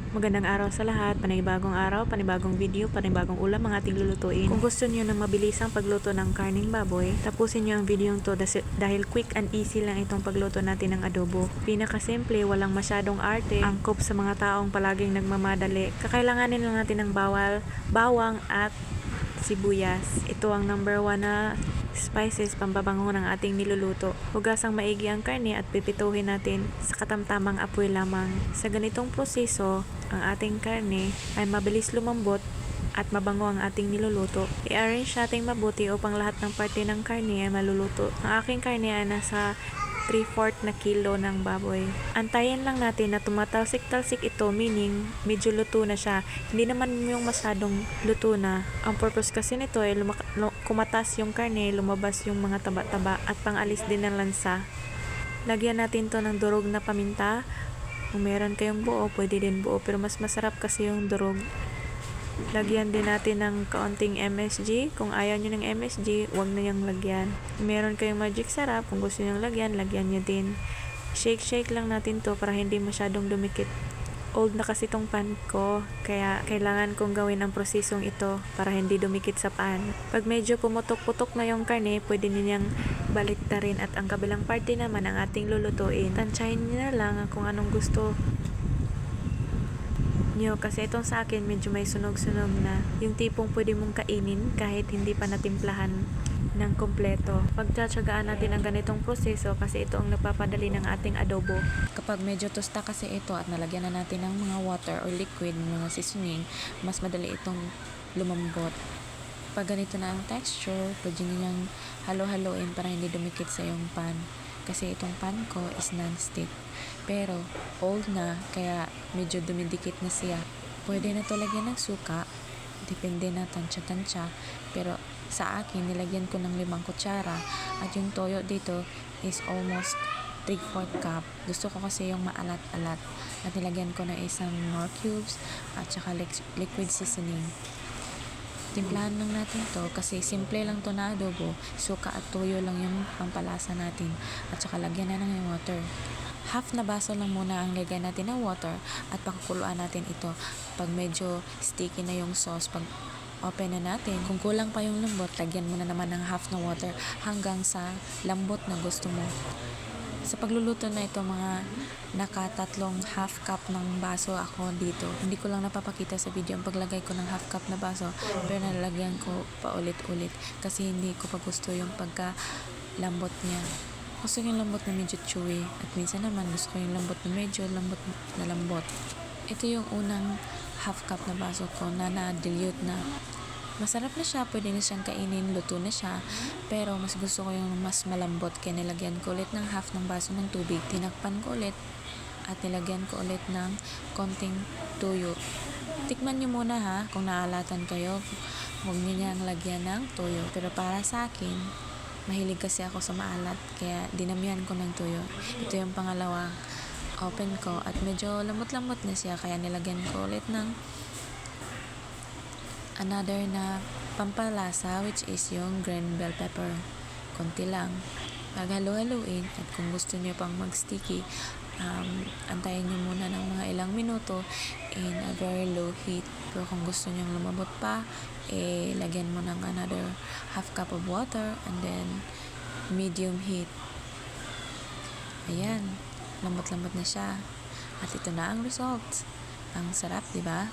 Magandang araw sa lahat, panibagong araw, panibagong video, panibagong ulam ang ating lulutuin. Kung gusto niyo ng mabilisang pagluto ng karning baboy, tapusin niyo ang video to dahil quick and easy lang itong pagluto natin ng adobo. Pinakasimple, walang masyadong arte, angkop sa mga taong palaging nagmamadali. Kakailanganin lang natin ng bawang at sibuyas. Ito ang number 1 na spices pambabango ng ating niluluto. Hugasang maigi ang karne at pipituhin natin sa katamtamang apoy lamang. Sa ganitong proseso, ang ating karne ay mabilis lumambot at mabango ang ating niluluto. I-arrange natin mabuti upang lahat ng parte ng karne ay maluluto. Ang aking karne ay nasa 3/4 na kilo ng baboy. Antayin lang natin na tumatalsik-talsik ito, meaning medyo luto na siya. Hindi naman yung masyadong luto na. Ang purpose kasi nito ay kumatas yung karne, lumabas yung mga taba-taba at pangalis din ng lansa. Lagyan natin to ng durog na paminta. Kung meron kayong buo, pwede din buo, pero mas masarap kasi yung durog. Lagyan din natin ng kaunting MSG. Kung ayaw nyo ng MSG, huwag na yung lagyan. Meron kayong magic sarap, kung gusto nyo lagyan nyo din. Shake lang natin to para hindi masyadong dumikit. Old na kasi tong pan ko, kaya kailangan kong gawin ang prosesong ito para hindi dumikit sa pan. Pag medyo pumutok-putok na yung karne, pwede ninyang baliktarin at ang kabilang parte naman ang ating lulutuin. Tansyahin nyo na lang kung anong gusto nyo, kasi itong sa akin medyo may sunog-sunog na, yung tipong pwede mong kainin kahit hindi pa natimplahan ng kompleto. Pagtsatsagaan natin ang ganitong proseso kasi ito ang napapadali ng ating adobo. Kapag medyo tosta kasi ito at nalagyan na natin ng mga water or liquid, mga seasoning, mas madali itong lumambot. Pag ganito na ang texture, pwede niyang halo-haloin para hindi dumikit sa yung pan. Kasi itong pan ko is non-stick. Pero old na, kaya medyo dumidikit na siya. Pwede na to lagyan ng suka. Depende na, tansya-tansya. Pero sa akin, nilagyan ko ng 5 kutsara. At yung toyo dito is almost 3/4 cup. Gusto ko kasi yung maalat-alat. At nilagyan ko ng isang Knorr cubes at saka liquid seasoning. Timplahan lang natin to kasi simple lang to na adobo. Suka at toyo lang yung pampalasa natin. At saka lagyan na ng water. Half na baso lang muna ang lagyan natin ng water at pakukuluan natin ito. Pag medyo sticky na yung sauce, pag open na natin, kung kulang pa yung lambot, lagyan mo na naman ng half na water hanggang sa lambot na gusto mo. Sa pagluluto na ito, mga nakatatlong half cup ng baso ako dito. Hindi ko lang napapakita sa video ang paglagay ko ng half cup na baso, pero nalagyan ko pa ulit-ulit kasi hindi ko pa gusto yung pagka-lambot niya. Gusto ko yung lambot na medyo chewy at minsan naman gusto ko yung lambot na medyo lambot. Ito yung unang half cup na baso ko na na-dilute na. Masarap na siya, pwede na siyang kainin, luto na siya, pero mas gusto ko yung mas malambot kaya nilagyan ko ulit ng half ng baso ng tubig, tinakpan ko ulit at nilagyan ko ulit ng konting toyo. Tikman nyo muna ha, kung naalatan kayo, huwag nyo niyang lagyan ng toyo, pero para sa akin, mahilig kasi ako sa maalat, kaya dinamihan ko ng toyo. Ito yung pangalawang open ko at medyo lamot-lamot na siya, kaya nilagyan ko ulit ng another na pampalasa, which is yung green bell pepper. Konti lang. Paghalo-haluin at kung gusto niyo pang mag-sticky, antayin niyo muna ng mga ilang minuto in a very low heat. Pero kung gusto niyo lumabot pa, lagyan mo ng another half cup of water and then medium heat. Ayan, lambot-lambot na siya. At ito na ang result. Ang sarap, di ba?